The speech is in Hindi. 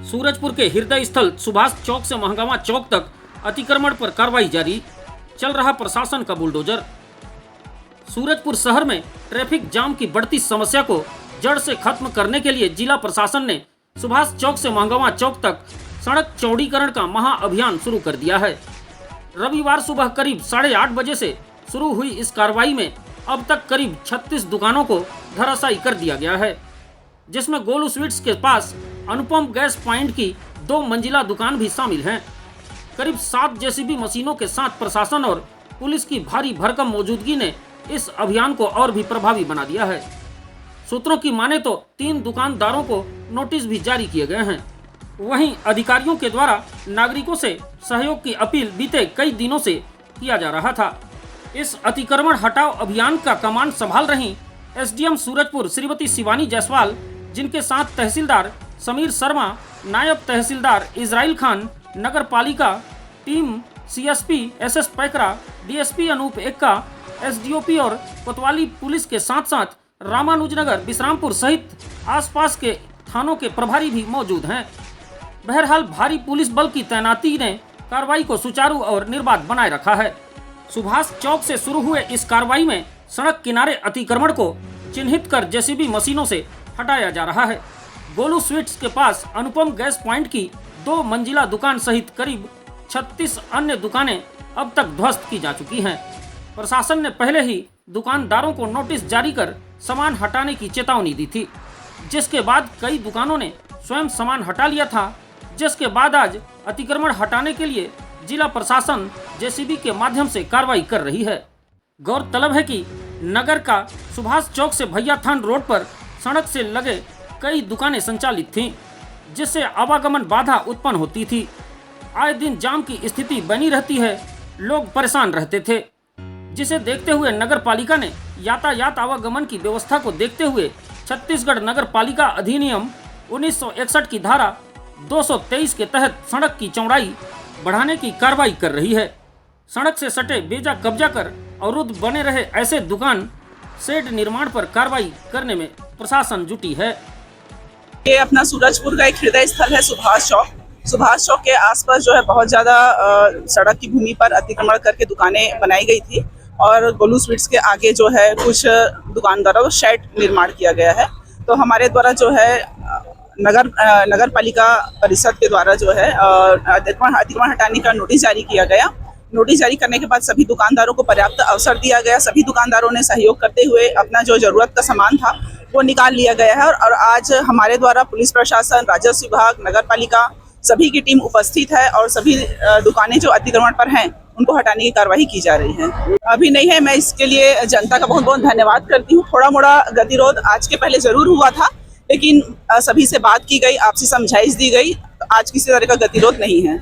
सूरजपुर के हृदय स्थल सुभाष चौक से महंगामा चौक तक अतिक्रमण पर कार्रवाई जारी, चल रहा प्रशासन का बुलडोजर। सूरजपुर शहर में ट्रैफिक जाम की बढ़ती समस्या को जड़ से खत्म करने के लिए जिला प्रशासन ने सुभाष चौक से महंगामा चौक तक सड़क चौड़ीकरण का महाअभियान शुरू कर दिया है। रविवार सुबह करीब 8:30 बजे से शुरू हुई इस कार्रवाई में अब तक करीब 36 दुकानों को धराशायी कर दिया गया है, जिसमें गोलू स्वीट्स के पास अनुपम गैस पॉइंट की 2 मंजिला दुकान भी शामिल हैं। करीब 7 जेसीबी मशीनों के साथ प्रशासन और पुलिस की भारी भरकम मौजूदगी ने इस अभियान को और भी प्रभावी बना दिया है। सूत्रों की माने तो 3 दुकानदारों को नोटिस भी जारी किए गए हैं। वहीं अधिकारियों के द्वारा नागरिकों से सहयोग की अपील बीते कई दिनों से किया जा रहा था। इस अतिक्रमण हटाओ अभियान का कमान संभाल रही एसडीएम सूरजपुर श्रीमती शिवानी जायसवाल, जिनके साथ तहसीलदार समीर शर्मा, नायब तहसीलदार इजराइल खान, नगर पालिका team CSP SS Paikra, DSP Anup Ekka, SDOP और कोतवाली पुलिस के साथ साथ रामानुजनगर, विश्रामपुर सहित आसपास के थानों के प्रभारी भी मौजूद हैं। बहरहाल भारी पुलिस बल की तैनाती ने कार्रवाई को सुचारू और निर्बाध बनाए रखा है। सुभाष चौक से शुरू हुए इस कार्रवाई में सड़क किनारे अतिक्रमण को चिन्हित कर जेसीबी मशीनों से हटाया जा रहा है। गोलू स्वीट्स के पास अनुपम गैस पॉइंट की 2 मंजिला दुकान सहित करीब 36 अन्य दुकानें अब तक ध्वस्त की जा चुकी हैं। प्रशासन ने पहले ही दुकानदारों को नोटिस जारी कर सामान हटाने की चेतावनी दी थी, जिसके बाद कई दुकानों ने स्वयं सामान हटा लिया था, जिसके बाद आज अतिक्रमण हटाने के लिए जिला प्रशासन जेसीबी के माध्यम से कार्रवाई कर रही है। गौरतलब है कि नगर का सुभाष चौक से भैया थान रोड पर सड़क से लगे कई दुकानें संचालित थीं, जिससे आवागमन बाधा उत्पन्न होती थी। आए दिन जाम की स्थिति बनी रहती है, लोग परेशान रहते थे, जिसे देखते हुए नगर पालिका ने यातायात आवागमन की व्यवस्था को देखते हुए छत्तीसगढ़ नगर पालिका अधिनियम 1961 की धारा 223 के तहत सड़क की चौड़ाई बढ़ाने की कार्रवाई कर रही है। सड़क से सटे बेजा कब्जा कर अवरुद्ध बने रहे ऐसे दुकान शेड निर्माण पर कार्रवाई करने में प्रशासन जुटी है। ये अपना सूरजपुर का एक हृदय स्थल है सुभाष चौक। सुभाष चौक के आसपास जो है बहुत ज़्यादा सड़क की भूमि पर अतिक्रमण करके दुकानें बनाई गई थी और गोलू स्वीट्स के आगे जो है कुछ दुकानदारों को शेड निर्माण किया गया है। तो हमारे द्वारा जो है नगर पालिका परिषद के द्वारा जो है अतिक्रमण हटाने का नोटिस जारी किया गया। नोटिस जारी करने के बाद सभी दुकानदारों को पर्याप्त अवसर दिया गया। सभी दुकानदारों ने सहयोग करते हुए अपना जो जरूरत का सामान था वो निकाल लिया गया है और आज हमारे द्वारा पुलिस प्रशासन, राजस्व विभाग, नगर पालिका सभी की टीम उपस्थित है और सभी दुकानें जो अतिक्रमण पर हैं उनको हटाने की कार्रवाई की जा रही है। अभी नहीं है, मैं इसके लिए जनता का बहुत बहुत धन्यवाद करती हूँ। थोड़ा मोड़ा गतिरोध आज के पहले जरूर हुआ था, लेकिन सभी से बात की गई, आपसी समझाइश दी गई, आज किसी तरह का गतिरोध नहीं है।